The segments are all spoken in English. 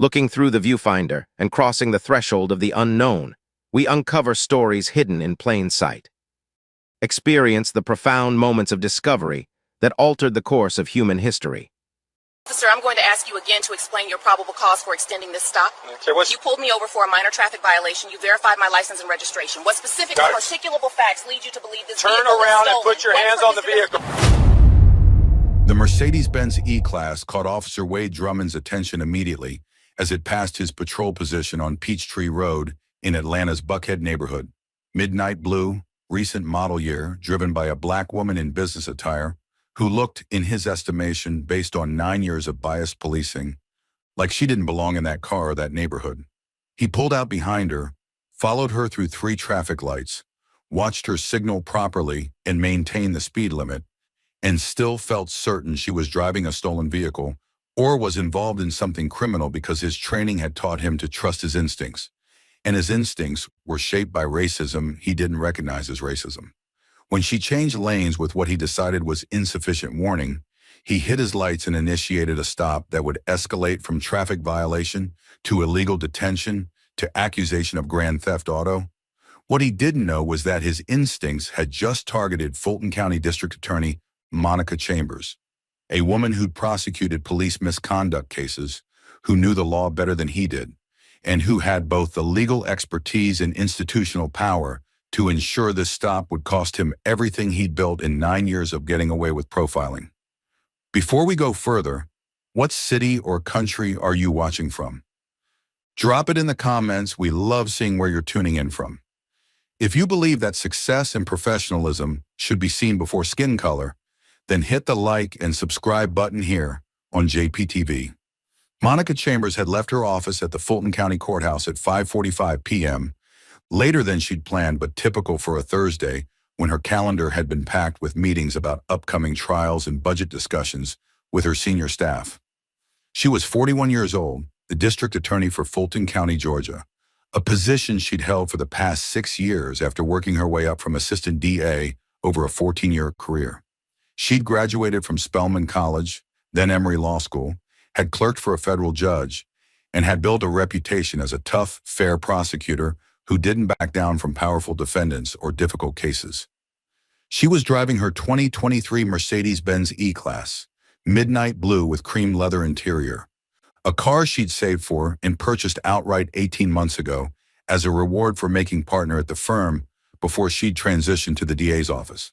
Looking through the viewfinder and crossing the threshold of the unknown, we uncover stories hidden in plain sight. Experience the profound moments of discovery that altered the course of human history. Officer, I'm going to ask you again to explain your probable cause for extending this stop. Okay, You pulled me over for a minor traffic violation. You verified my license and registration. What specific and particulable facts lead you to believe this Turn vehicle around is and stolen? put your What hands on the particular- vehicle. The Mercedes-Benz E-Class caught Officer Wade Drummond's attention immediately as it passed his patrol position on Peachtree Road in Atlanta's Buckhead neighborhood. Midnight blue, recent model year, driven by a black woman in business attire who looked, in his estimation, based on 9 years of biased policing, like she didn't belong in that car or that neighborhood. He pulled out behind her, followed her through 3 traffic lights, watched her signal properly and maintain the speed limit, and still felt certain she was driving a stolen vehicle or was involved in something criminal because his training had taught him to trust his instincts. And his instincts were shaped by racism he didn't recognize as racism. When she changed lanes with what he decided was insufficient warning, he hit his lights and initiated a stop that would escalate from traffic violation to illegal detention to accusation of grand theft auto. What he didn't know was that his instincts had just targeted Fulton County District Attorney Monica Chambers, a woman who'd prosecuted police misconduct cases, who knew the law better than he did, and who had both the legal expertise and institutional power to ensure this stop would cost him everything he'd built in 9 years of getting away with profiling. Before we go further, what city or country are you watching from? Drop it in the comments. We love seeing where you're tuning in from. If you believe that success and professionalism should be seen before skin color, then hit the like and subscribe button here on JPTV. Monica Chambers had left her office at the Fulton County Courthouse at 5:45 p.m., later than she'd planned, but typical for a Thursday when her calendar had been packed with meetings about upcoming trials and budget discussions with her senior staff. She was 41 years old, the district attorney for Fulton County, Georgia, a position she'd held for the past 6 years after working her way up from assistant DA over a 14-year career. She'd graduated from Spelman College, then Emory Law School, had clerked for a federal judge, and had built a reputation as a tough, fair prosecutor who didn't back down from powerful defendants or difficult cases. She was driving her 2023 Mercedes-Benz E-Class, midnight blue with cream leather interior, a car she'd saved for and purchased outright 18 months ago as a reward for making partner at the firm before she'd transitioned to the DA's office.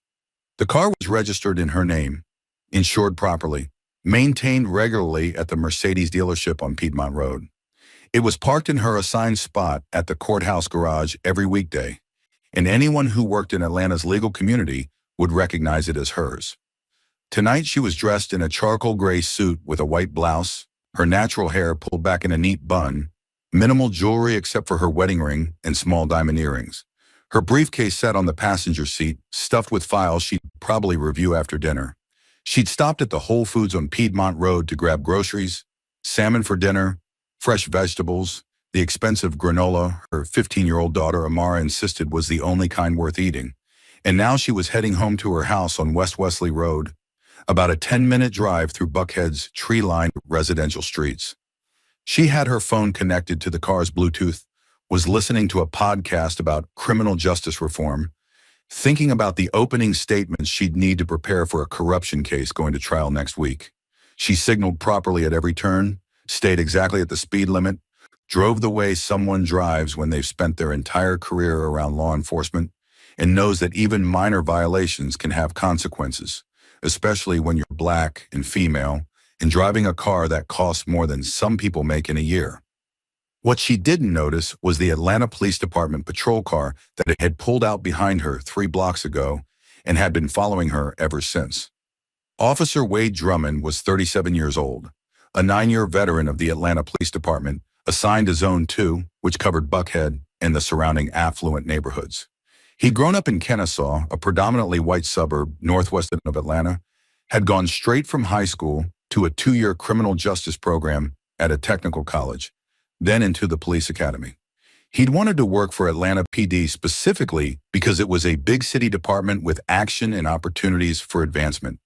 The car was registered in her name, insured properly, maintained regularly at the Mercedes dealership on Piedmont Road. It was parked in her assigned spot at the courthouse garage every weekday, and anyone who worked in Atlanta's legal community would recognize it as hers. Tonight she was dressed in a charcoal gray suit with a white blouse, her natural hair pulled back in a neat bun, minimal jewelry except for her wedding ring and small diamond earrings. Her briefcase sat on the passenger seat, stuffed with files she'd probably review after dinner. She'd stopped at the Whole Foods on Piedmont Road to grab groceries, salmon for dinner, fresh vegetables, the expensive granola her 15-year-old daughter Amara insisted was the only kind worth eating. And now she was heading home to her house on West Wesley Road, about a 10-minute drive through Buckhead's tree-lined residential streets. She had her phone connected to the car's Bluetooth, was listening to a podcast about criminal justice reform, thinking about the opening statements she'd need to prepare for a corruption case going to trial next week. She signaled properly at every turn, stayed exactly at the speed limit, drove the way someone drives when they've spent their entire career around law enforcement, and knows that even minor violations can have consequences, especially when you're black and female and driving a car that costs more than some people make in a year. What she didn't notice was the Atlanta Police Department patrol car that had pulled out behind her 3 blocks ago and had been following her ever since. Officer Wade Drummond was 37 years old, a 9-year veteran of the Atlanta Police Department, assigned to Zone 2, which covered Buckhead and the surrounding affluent neighborhoods. He'd grown up in Kennesaw, a predominantly white suburb northwest of Atlanta, had gone straight from high school to a 2-year criminal justice program at a technical college, then into the police academy. He'd wanted to work for Atlanta PD specifically because it was a big city department with action and opportunities for advancement.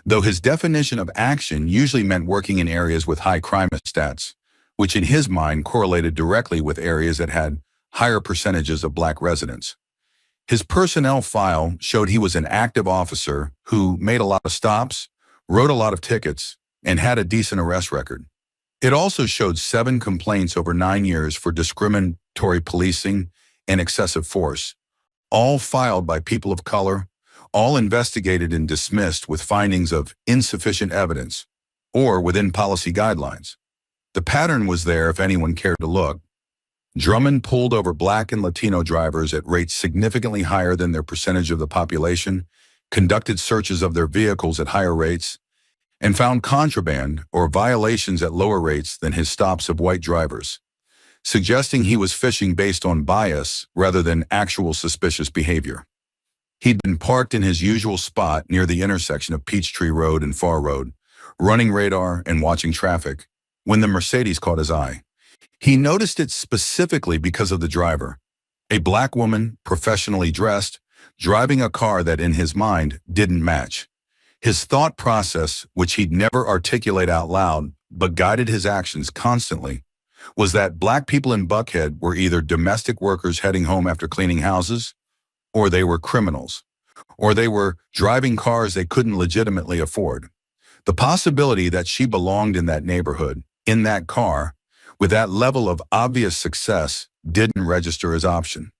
Though his definition of action usually meant working in areas with high crime stats, which in his mind correlated directly with areas that had higher percentages of black residents. His personnel file showed he was an active officer who made a lot of stops, wrote a lot of tickets, and had a decent arrest record. It also showed 7 complaints over 9 years for discriminatory policing and excessive force, all filed by people of color, all investigated and dismissed with findings of insufficient evidence or within policy guidelines. The pattern was there if anyone cared to look. Drummond pulled over black and Latino drivers at rates significantly higher than their percentage of the population, conducted searches of their vehicles at higher rates, and found contraband or violations at lower rates than his stops of white drivers, suggesting he was fishing based on bias rather than actual suspicious behavior. He'd been parked in his usual spot near the intersection of Peachtree Road and Far Road, running radar and watching traffic, when the Mercedes caught his eye. He noticed it specifically because of the driver, a black woman, professionally dressed, driving a car that in his mind didn't match. His thought process, which he'd never articulate out loud but guided his actions constantly, was that black people in Buckhead were either domestic workers heading home after cleaning houses, or they were criminals, or they were driving cars they couldn't legitimately afford. The possibility that she belonged in that neighborhood, in that car, with that level of obvious success, didn't register as option.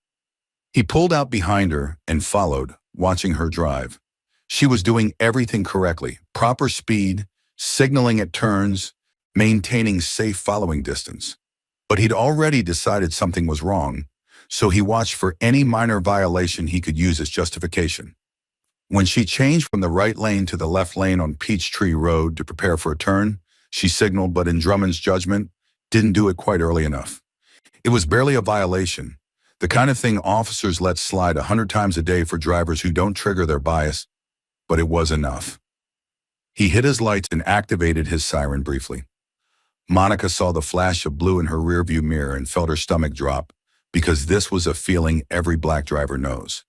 He pulled out behind her and followed, watching her drive. She was doing everything correctly, proper speed, signaling at turns, maintaining safe following distance. But he'd already decided something was wrong, so he watched for any minor violation he could use as justification. When she changed from the right lane to the left lane on Peachtree Road to prepare for a turn, she signaled, but in Drummond's judgment, didn't do it quite early enough. It was barely a violation, the kind of thing officers let slide 100 times a day for drivers who don't trigger their bias, but it was enough. He hit his lights and activated his siren briefly. Monica saw the flash of blue in her rearview mirror and felt her stomach drop, because this was a feeling every black driver knows.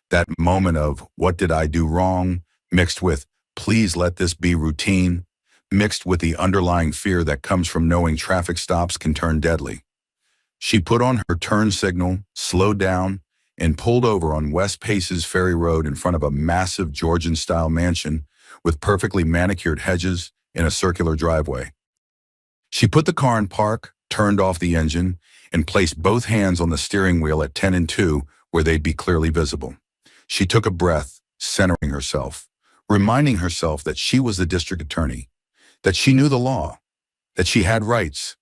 That moment of, what did I do wrong, mixed with, please let this be routine, mixed with the underlying fear that comes from knowing traffic stops can turn deadly. She put on her turn signal, slowed down, and pulled over on West Paces Ferry Road in front of a massive Georgian-style mansion with perfectly manicured hedges and a circular driveway. She put the car in park, turned off the engine, and placed both hands on the steering wheel at 10 and 2 where they'd be clearly visible. She took a breath, centering herself, reminding herself that she was the district attorney, that she knew the law, that she had rights,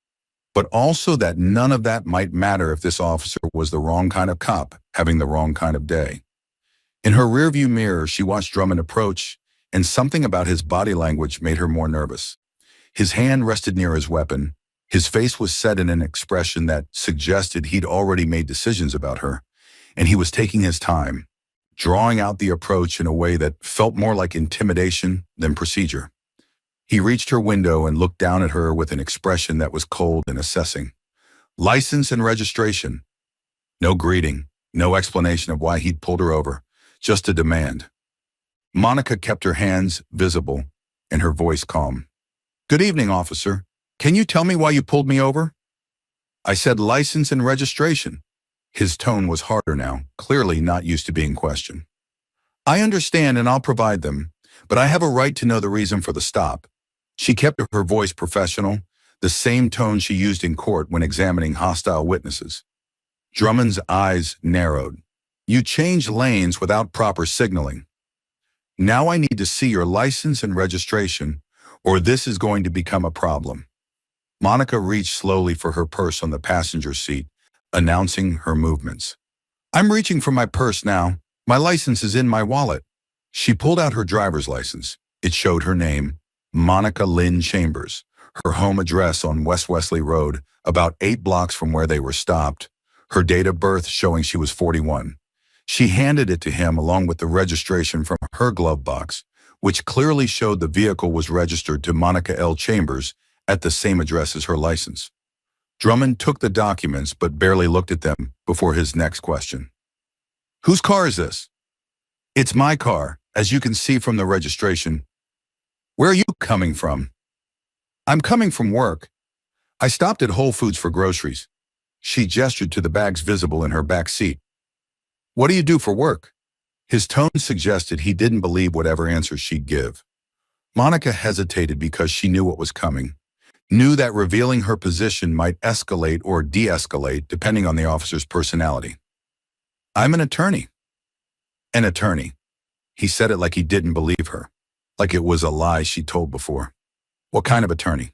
but also that none of that might matter if this officer was the wrong kind of cop, having the wrong kind of day. In her rearview mirror, she watched Drummond approach, and something about his body language made her more nervous. His hand rested near his weapon. His face was set in an expression that suggested he'd already made decisions about her, and he was taking his time, drawing out the approach in a way that felt more like intimidation than procedure. He reached her window and looked down at her with an expression that was cold and assessing. License and registration. No greeting, no explanation of why he'd pulled her over, just a demand. Monica kept her hands visible and her voice calm. Good evening, officer. Can you tell me why you pulled me over? I said license and registration. His tone was harder now, clearly not used to being questioned. I understand and I'll provide them, but I have a right to know the reason for the stop. She kept her voice professional, the same tone she used in court when examining hostile witnesses. Drummond's eyes narrowed. You changed lanes without proper signaling. Now I need to see your license and registration, or this is going to become a problem. Monica reached slowly for her purse on the passenger seat, announcing her movements. I'm reaching for my purse now. My license is in my wallet. She pulled out her driver's license. It showed her name, Monica Lynn Chambers, her home address on West Wesley Road, about 8 blocks from where they were stopped, her date of birth showing she was 41. She handed it to him along with the registration from her glove box, which clearly showed the vehicle was registered to Monica L. Chambers at the same address as her license. Drummond took the documents but barely looked at them before his next question. Whose car is this? It's my car, as you can see from the registration. Where are you coming from? I'm coming from work. I stopped at Whole Foods for groceries. She gestured to the bags visible in her back seat. What do you do for work? His tone suggested he didn't believe whatever answer she'd give. Monica hesitated because she knew what was coming, knew that revealing her position might escalate or de-escalate depending on the officer's personality. I'm an attorney. An attorney. He said it like he didn't believe her, like it was a lie she told before. What kind of attorney?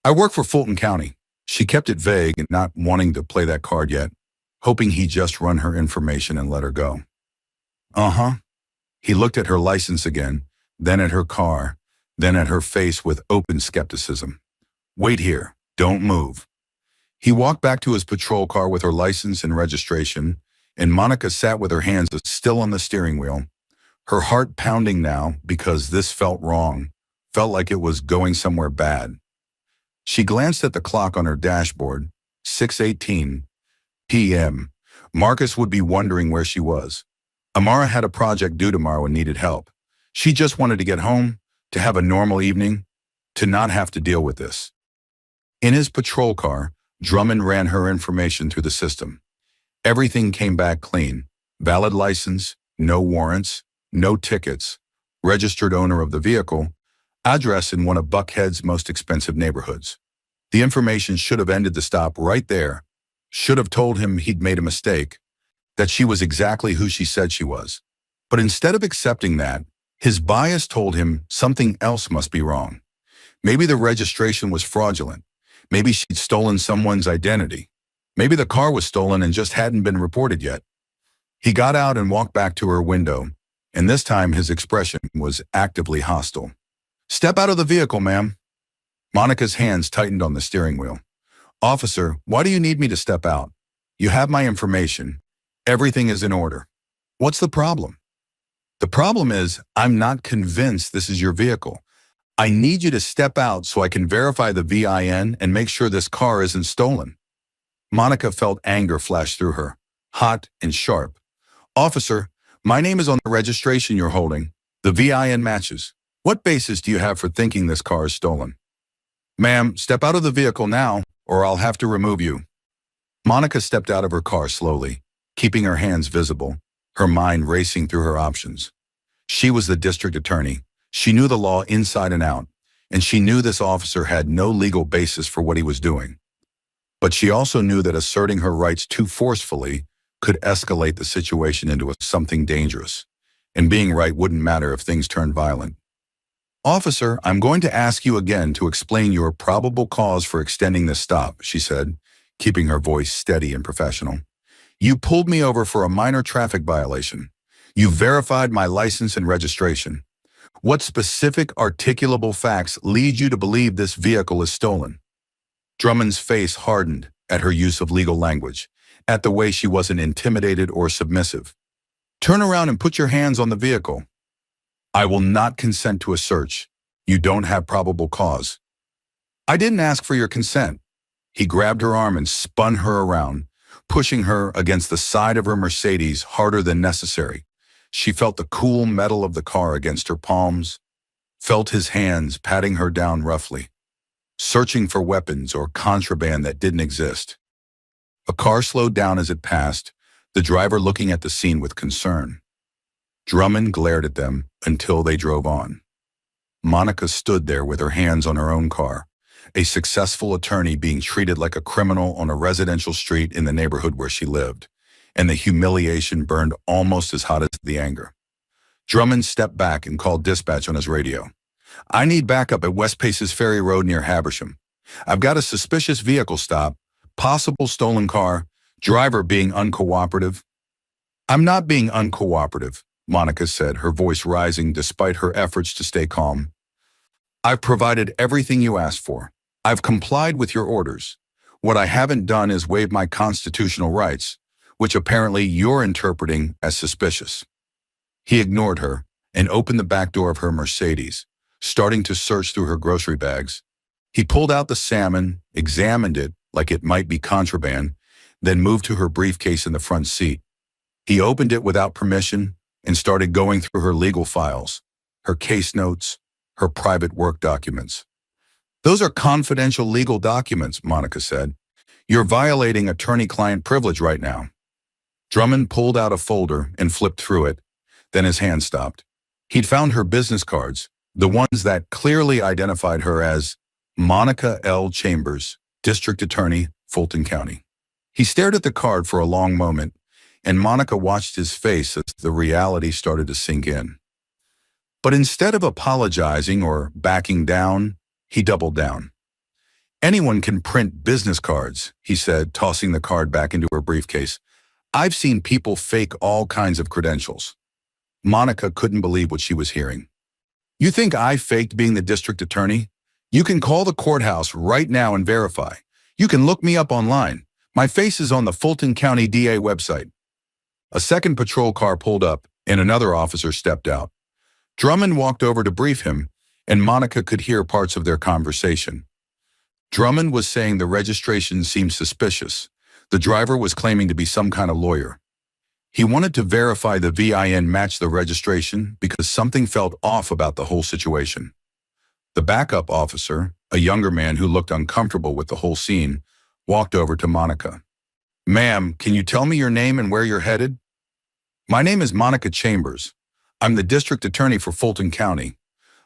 I work for Fulton County. She kept it vague and not wanting to play that card yet, hoping he'd just run her information and let her go. Uh-huh. He looked at her license again, then at her car, then at her face with open skepticism. Wait here. Don't move. He walked back to his patrol car with her license and registration, and Monica sat with her hands still on the steering wheel, her heart pounding now because this felt wrong, felt like it was going somewhere bad. She glanced at the clock on her dashboard, 6:18 p.m. Marcus would be wondering where she was. Amara had a project due tomorrow and needed help. She just wanted to get home, to have a normal evening, to not have to deal with this. In his patrol car, Drummond ran her information through the system. Everything came back clean. Valid license, no warrants, no tickets, registered owner of the vehicle, address in one of Buckhead's most expensive neighborhoods. The information should have ended the stop right there, should have told him he'd made a mistake, that she was exactly who she said she was. But instead of accepting that, his bias told him something else must be wrong. Maybe the registration was fraudulent. Maybe she'd stolen someone's identity. Maybe the car was stolen and just hadn't been reported yet. He got out and walked back to her window, and this time his expression was actively hostile. Step out of the vehicle, ma'am. Monica's hands tightened on the steering wheel. Officer, why do you need me to step out? You have my information. Everything is in order. What's the problem? The problem is, I'm not convinced this is your vehicle. I need you to step out so I can verify the VIN and make sure this car isn't stolen. Monica felt anger flash through her, hot and sharp. Officer, my name is on the registration you're holding. The VIN matches. What basis do you have for thinking this car is stolen? Ma'am, step out of the vehicle now, or I'll have to remove you. Monica stepped out of her car slowly, keeping her hands visible, her mind racing through her options. She was the district attorney. She knew the law inside and out, and she knew this officer had no legal basis for what he was doing. But she also knew that asserting her rights too forcefully could escalate the situation into something dangerous, and being right wouldn't matter if things turned violent. Officer, I'm going to ask you again to explain your probable cause for extending this stop, she said, keeping her voice steady and professional. You pulled me over for a minor traffic violation. You verified my license and registration. What specific articulable facts lead you to believe this vehicle is stolen? Drummond's face hardened at her use of legal language, at the way she wasn't intimidated or submissive. Turn around and put your hands on the vehicle. I will not consent to a search. You don't have probable cause. I didn't ask for your consent. He grabbed her arm and spun her around, pushing her against the side of her Mercedes harder than necessary. She felt the cool metal of the car against her palms, felt his hands patting her down roughly, searching for weapons or contraband that didn't exist. A car slowed down as it passed, the driver looking at the scene with concern. Drummond glared at them until they drove on. Monica stood there with her hands on her own car, a successful attorney being treated like a criminal on a residential street in the neighborhood where she lived, and the humiliation burned almost as hot as the anger. Drummond stepped back and called dispatch on his radio. I need backup at West Paces Ferry Road near Habersham. I've got a suspicious vehicle stop, possible stolen car, driver being uncooperative. I'm not being uncooperative, Monica said, her voice rising despite her efforts to stay calm. I've provided everything you asked for. I've complied with your orders. What I haven't done is waive my constitutional rights, which apparently you're interpreting as suspicious. He ignored her and opened the back door of her Mercedes, starting to search through her grocery bags. He pulled out the salmon, examined it like it might be contraband, then moved to her briefcase in the front seat. He opened it without permission and started going through her legal files, her case notes, her private work documents. Those are confidential legal documents, Monica said. You're violating attorney-client privilege right now. Drummond pulled out a folder and flipped through it. Then his hand stopped. He'd found her business cards, the ones that clearly identified her as Monica L. Chambers, District Attorney, Fulton County. He stared at the card for a long moment, and Monica watched his face as the reality started to sink in. But instead of apologizing or backing down, he doubled down. Anyone can print business cards, he said, tossing the card back into her briefcase. I've seen people fake all kinds of credentials. Monica couldn't believe what she was hearing. You think I faked being the district attorney? You can call the courthouse right now and verify. You can look me up online. My face is on the Fulton County DA website. A second patrol car pulled up, and another officer stepped out. Drummond walked over to brief him, and Monica could hear parts of their conversation. Drummond was saying the registration seemed suspicious. The driver was claiming to be some kind of lawyer. He wanted to verify the VIN matched the registration because something felt off about the whole situation. The backup officer, a younger man who looked uncomfortable with the whole scene, walked over to Monica. Ma'am, can you tell me your name and where you're headed? My name is Monica Chambers. I'm the district attorney for Fulton County.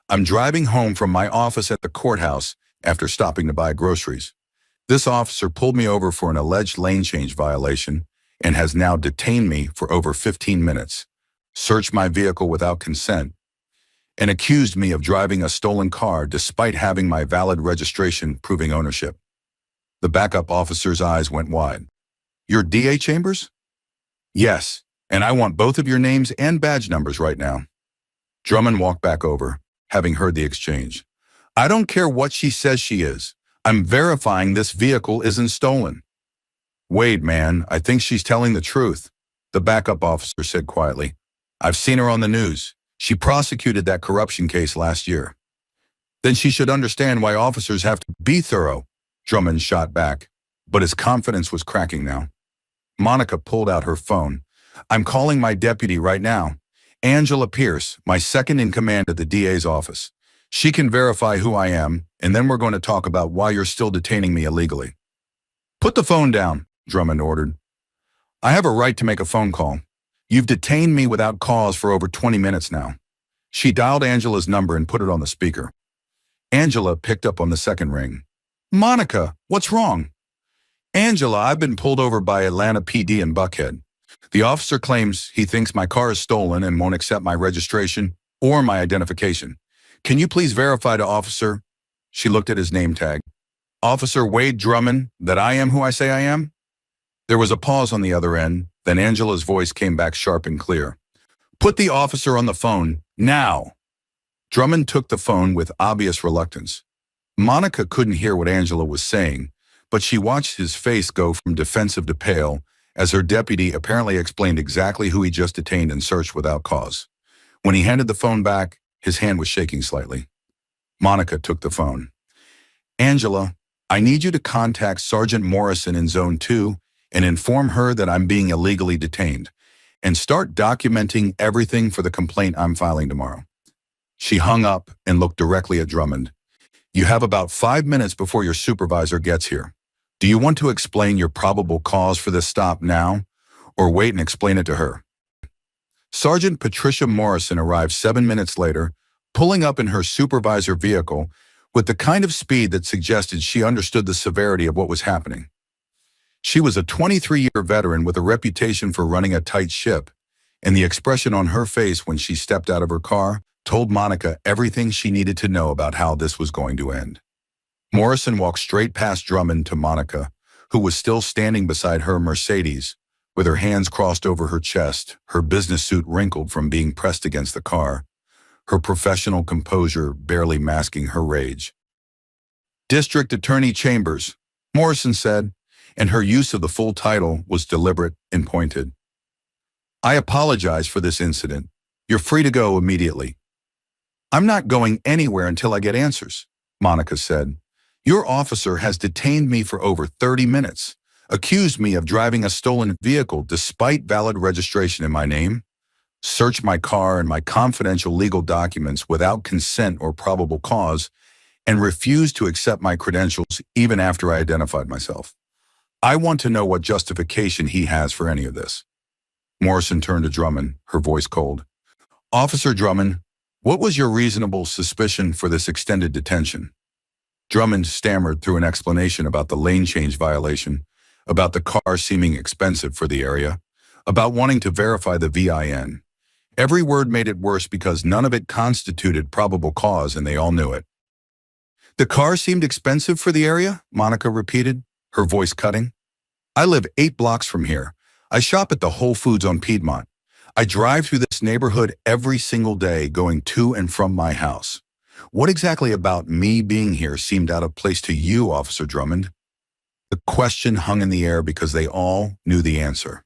I'm driving home from my office at the courthouse after stopping to buy groceries. This officer pulled me over for an alleged lane change violation and has now detained me for over 15 minutes, searched my vehicle without consent, and accused me of driving a stolen car despite having my valid registration proving ownership. The backup officer's eyes went wide. You're DA Chambers? Yes, and I want both of your names and badge numbers right now. Drummond walked back over, having heard the exchange. I don't care what she says she is. I'm verifying this vehicle isn't stolen. Wait, man, I think she's telling the truth, the backup officer said quietly. I've seen her on the news. She prosecuted that corruption case last year. Then she should understand why officers have to be thorough, Drummond shot back, but his confidence was cracking now. Monica pulled out her phone. I'm calling my deputy right now. Angela Pierce, my second in command at the DA's office. She can verify who I am, and then we're going to talk about why you're still detaining me illegally. Put the phone down, Drummond ordered. I have a right to make a phone call. You've detained me without cause for over 20 minutes now. She dialed Angela's number and put it on the speaker. Angela picked up on the second ring. Monica, what's wrong? Angela, I've been pulled over by Atlanta PD in Buckhead. The officer claims he thinks my car is stolen and won't accept my registration or my identification. Can you please verify to Officer, she looked at his name tag, Officer Wade Drummond, that I am who I say I am? There was a pause on the other end, then Angela's voice came back sharp and clear. Put the officer on the phone, now. Drummond took the phone with obvious reluctance. Monica couldn't hear what Angela was saying, but she watched his face go from defensive to pale as her deputy apparently explained exactly who he just detained and searched without cause. When he handed the phone back, his hand was shaking slightly. Monica took the phone. Angela, I need you to contact Sergeant Morrison in Zone 2 and inform her that I'm being illegally detained, and start documenting everything for the complaint I'm filing tomorrow. She hung up and looked directly at Drummond. You have about 5 minutes before your supervisor gets here. Do you want to explain your probable cause for this stop now, or wait and explain it to her? Sergeant Patricia Morrison arrived 7 minutes later, pulling up in her supervisor vehicle with the kind of speed that suggested she understood the severity of what was happening. She was a 23-year veteran with a reputation for running a tight ship, and the expression on her face when she stepped out of her car told Monica everything she needed to know about how this was going to end. Morrison walked straight past Drummond to Monica, who was still standing beside her Mercedes, with her hands crossed over her chest, her business suit wrinkled from being pressed against the car, her professional composure barely masking her rage. District Attorney Chambers, Morrison said, and her use of the full title was deliberate and pointed. I apologize for this incident. You're free to go immediately. I'm not going anywhere until I get answers, Monica said. Your officer has detained me for over 30 minutes, accused me of driving a stolen vehicle despite valid registration in my name, searched my car and my confidential legal documents without consent or probable cause, and refused to accept my credentials even after I identified myself. I want to know what justification he has for any of this. Morrison turned to Drummond, her voice cold. Officer Drummond, what was your reasonable suspicion for this extended detention? Drummond stammered through an explanation about the lane change violation, about the car seeming expensive for the area, about wanting to verify the VIN. Every word made it worse because none of it constituted probable cause and they all knew it. The car seemed expensive for the area, Monica repeated, her voice cutting. I live 8 blocks from here. I shop at the Whole Foods on Piedmont. I drive through this neighborhood every single day going to and from my house. What exactly about me being here seemed out of place to you, Officer Drummond? The question hung in the air because they all knew the answer.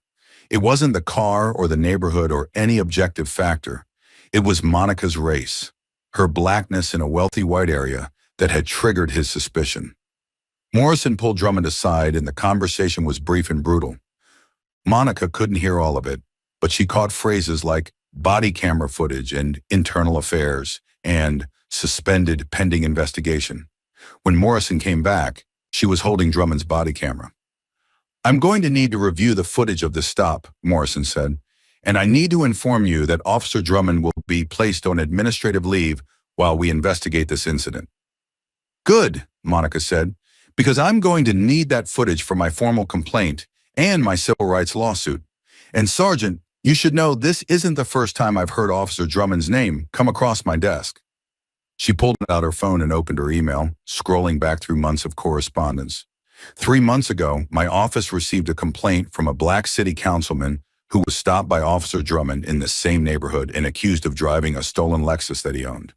It wasn't the car or the neighborhood or any objective factor. It was Monica's race, her blackness in a wealthy white area that had triggered his suspicion. Morrison pulled Drummond aside and the conversation was brief and brutal. Monica couldn't hear all of it, but she caught phrases like body camera footage and internal affairs and suspended pending investigation. When Morrison came back, she was holding Drummond's body camera. I'm going to need to review the footage of this stop, Morrison said, and I need to inform you that Officer Drummond will be placed on administrative leave while we investigate this incident. Good, Monica said, because I'm going to need that footage for my formal complaint and my civil rights lawsuit. And Sergeant, you should know this isn't the first time I've heard Officer Drummond's name come across my desk. She pulled out her phone and opened her email, scrolling back through months of correspondence. 3 months ago, my office received a complaint from a black city councilman who was stopped by Officer Drummond in the same neighborhood and accused of driving a stolen Lexus that he owned.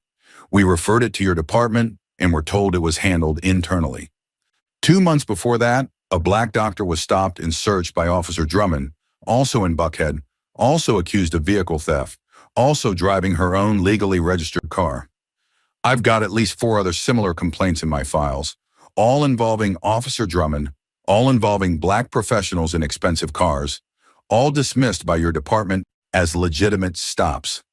We referred it to your department and were told it was handled internally. 2 months before that, a black doctor was stopped and searched by Officer Drummond, also in Buckhead, also accused of vehicle theft, also driving her own legally registered car. I've got at least 4 other similar complaints in my files, all involving Officer Drummond, all involving black professionals in expensive cars, all dismissed by your department as legitimate stops.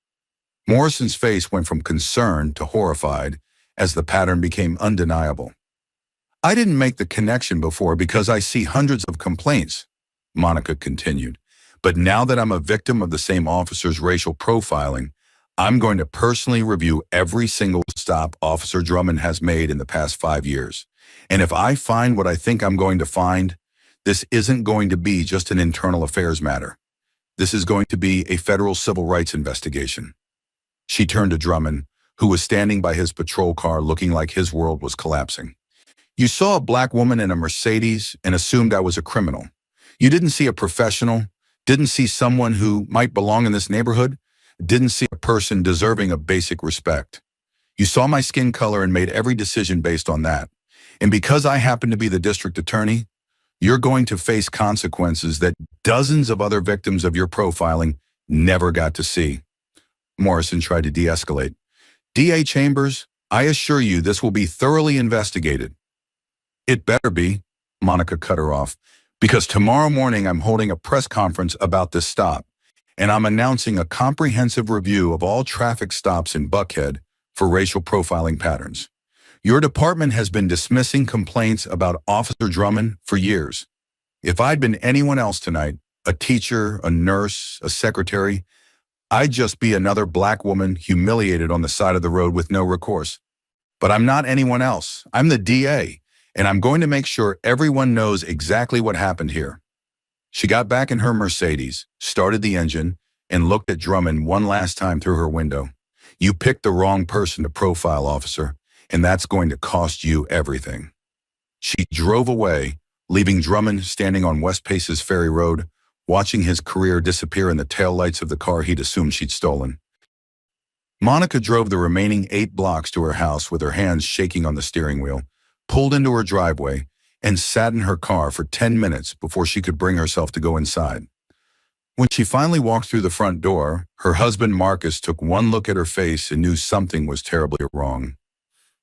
Morrison's face went from concern to horrified as the pattern became undeniable. I didn't make the connection before because I see hundreds of complaints, Monica continued. But now that I'm a victim of the same officer's racial profiling, I'm going to personally review every single stop Officer Drummond has made in the past 5 years. And if I find what I think I'm going to find, this isn't going to be just an internal affairs matter. This is going to be a federal civil rights investigation. She turned to Drummond, who was standing by his patrol car looking like his world was collapsing. You saw a black woman in a Mercedes and assumed I was a criminal. You didn't see a professional, didn't see someone who might belong in this neighborhood, didn't see a person deserving of basic respect. You saw my skin color and made every decision based on that. And because I happen to be the district attorney, you're going to face consequences that dozens of other victims of your profiling never got to see. Morrison tried to de-escalate. DA Chambers, I assure you this will be thoroughly investigated. It better be, Monica cut her off, because tomorrow morning I'm holding a press conference about this stop, and I'm announcing a comprehensive review of all traffic stops in Buckhead for racial profiling patterns. Your department has been dismissing complaints about Officer Drummond for years. If I'd been anyone else tonight, a teacher, a nurse, a secretary, I'd just be another black woman humiliated on the side of the road with no recourse. But I'm not anyone else. I'm the DA, and I'm going to make sure everyone knows exactly what happened here. She got back in her Mercedes, started the engine, and looked at Drummond one last time through her window. You picked the wrong person to profile, officer, and that's going to cost you everything. She drove away, leaving Drummond standing on West Paces Ferry Road, watching his career disappear in the taillights of the car he'd assumed she'd stolen. Monica drove the remaining 8 blocks to her house with her hands shaking on the steering wheel, pulled into her driveway, and sat in her car for 10 minutes before she could bring herself to go inside. When she finally walked through the front door, her husband Marcus took one look at her face and knew something was terribly wrong.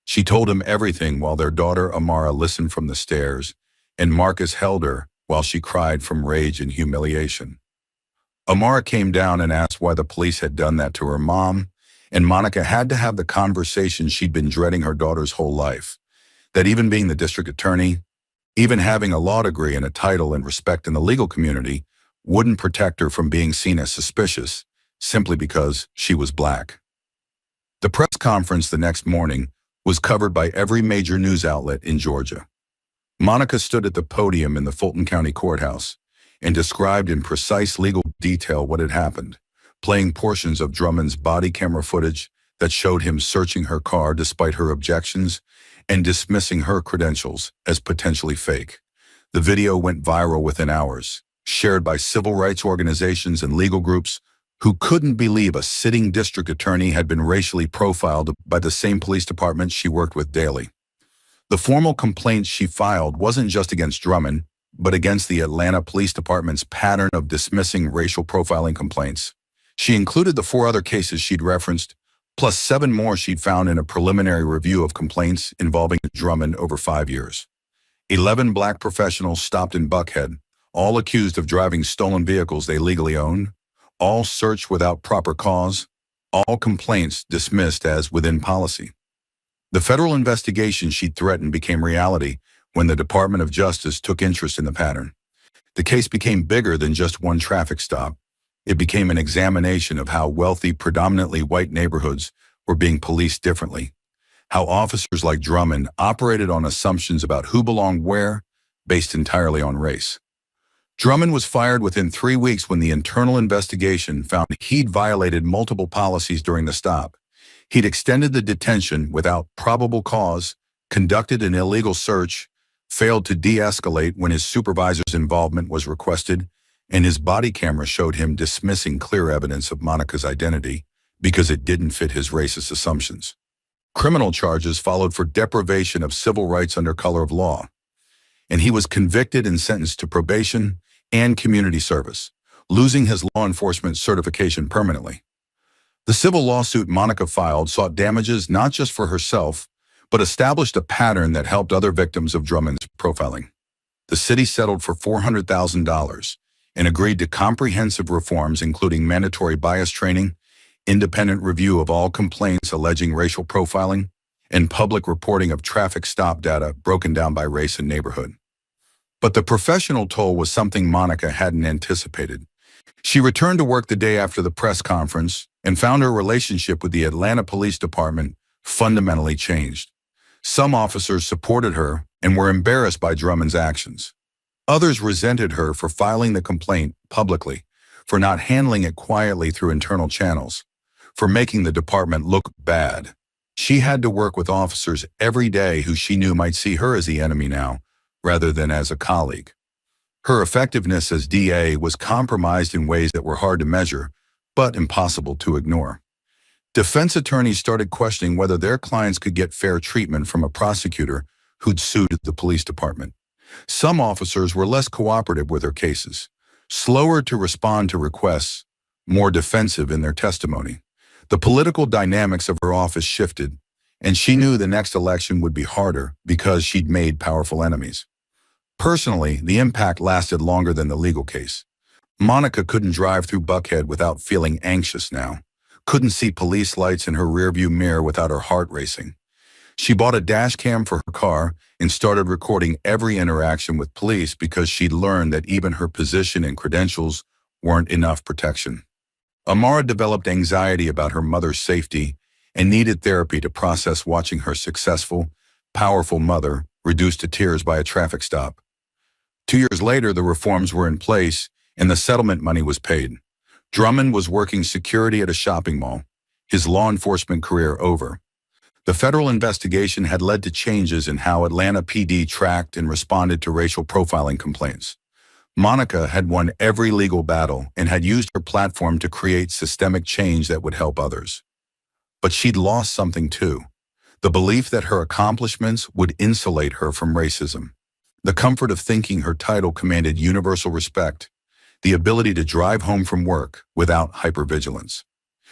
She told him everything while their daughter Amara listened from the stairs, and Marcus held her while she cried from rage and humiliation. Amara came down and asked why the police had done that to her mom, And Monica had to have the conversation she'd been dreading her daughter's whole life. That even being the district attorney, even having a law degree and a title and respect in the legal community, wouldn't protect her from being seen as suspicious, simply because she was black. The press conference the next morning was covered by every major news outlet in Georgia. Monica stood at the podium in the Fulton County Courthouse and described in precise legal detail what had happened, playing portions of Drummond's body camera footage that showed him searching her car despite her objections and dismissing her credentials as potentially fake. The video went viral within hours, shared by civil rights organizations and legal groups who couldn't believe a sitting district attorney had been racially profiled by the same police department she worked with daily. The formal complaint she filed wasn't just against Drummond, but against the Atlanta Police Department's pattern of dismissing racial profiling complaints. She included the 4 other cases she'd referenced, plus 7 more she'd found in a preliminary review of complaints involving Drummond over 5 years. 11 black professionals stopped in Buckhead, all accused of driving stolen vehicles they legally owned, all searched without proper cause, all complaints dismissed as within policy. The federal investigation she'd threatened became reality when the Department of Justice took interest in the pattern. The case became bigger than just one traffic stop. It became an examination of how wealthy, predominantly white neighborhoods were being policed differently, how officers like Drummond operated on assumptions about who belonged where, based entirely on race. Drummond was fired within 3 weeks when the internal investigation found he'd violated multiple policies during the stop. He'd extended the detention without probable cause, conducted an illegal search, failed to de-escalate when his supervisor's involvement was requested, and his body camera showed him dismissing clear evidence of Monica's identity because it didn't fit his racist assumptions. Criminal charges followed for deprivation of civil rights under color of law, and he was convicted and sentenced to probation and community service, losing his law enforcement certification permanently. The civil lawsuit Monica filed sought damages not just for herself, but established a pattern that helped other victims of Drummond's profiling. The city settled for $400,000 and agreed to comprehensive reforms including mandatory bias training, independent review of all complaints alleging racial profiling, and public reporting of traffic stop data broken down by race and neighborhood. But the professional toll was something Monica hadn't anticipated. She returned to work the day after the press conference and found her relationship with the Atlanta Police Department fundamentally changed. Some officers supported her and were embarrassed by Drummond's actions. Others resented her for filing the complaint publicly, for not handling it quietly through internal channels, for making the department look bad. She had to work with officers every day who she knew might see her as the enemy now, rather than as a colleague. Her effectiveness as DA was compromised in ways that were hard to measure, but impossible to ignore. Defense attorneys started questioning whether their clients could get fair treatment from a prosecutor who'd sued the police department. Some officers were less cooperative with her cases, slower to respond to requests, more defensive in their testimony. The political dynamics of her office shifted, and she knew the next election would be harder because she'd made powerful enemies. Personally, the impact lasted longer than the legal case. Monica couldn't drive through Buckhead without feeling anxious now, couldn't see police lights in her rearview mirror without her heart racing. She bought a dash cam for her car and started recording every interaction with police because she'd learned that even her position and credentials weren't enough protection. Amara developed anxiety about her mother's safety and needed therapy to process watching her successful, powerful mother reduced to tears by a traffic stop. 2 years later, the reforms were in place and the settlement money was paid. Drummond was working security at a shopping mall, his law enforcement career over. The federal investigation had led to changes in how Atlanta PD tracked and responded to racial profiling complaints. Monica had won every legal battle and had used her platform to create systemic change that would help others. But she'd lost something too, the belief that her accomplishments would insulate her from racism, the comfort of thinking her title commanded universal respect, the ability to drive home from work without hypervigilance.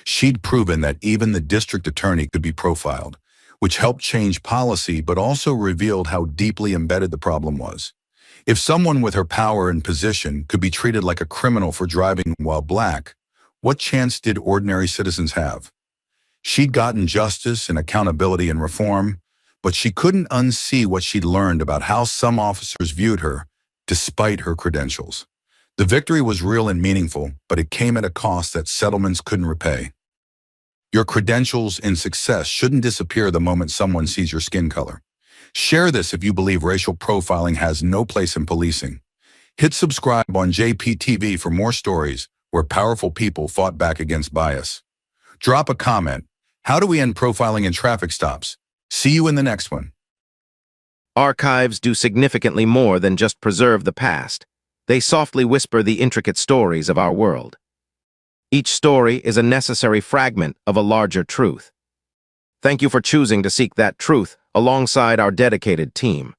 She'd proven that even the district attorney could be profiled, which helped change policy but also revealed how deeply embedded the problem was. If someone with her power and position could be treated like a criminal for driving while black, what chance did ordinary citizens have? She'd gotten justice and accountability and reform, but she couldn't unsee what she'd learned about how some officers viewed her, despite her credentials. The victory was real and meaningful, but it came at a cost that settlements couldn't repay. Your credentials and success shouldn't disappear the moment someone sees your skin color. Share this if you believe racial profiling has no place in policing. Hit subscribe on JPTV for more stories where powerful people fought back against bias. Drop a comment. How do we end profiling in traffic stops? See you in the next one. Archives do significantly more than just preserve the past. They softly whisper the intricate stories of our world. Each story is a necessary fragment of a larger truth. Thank you for choosing to seek that truth alongside our dedicated team.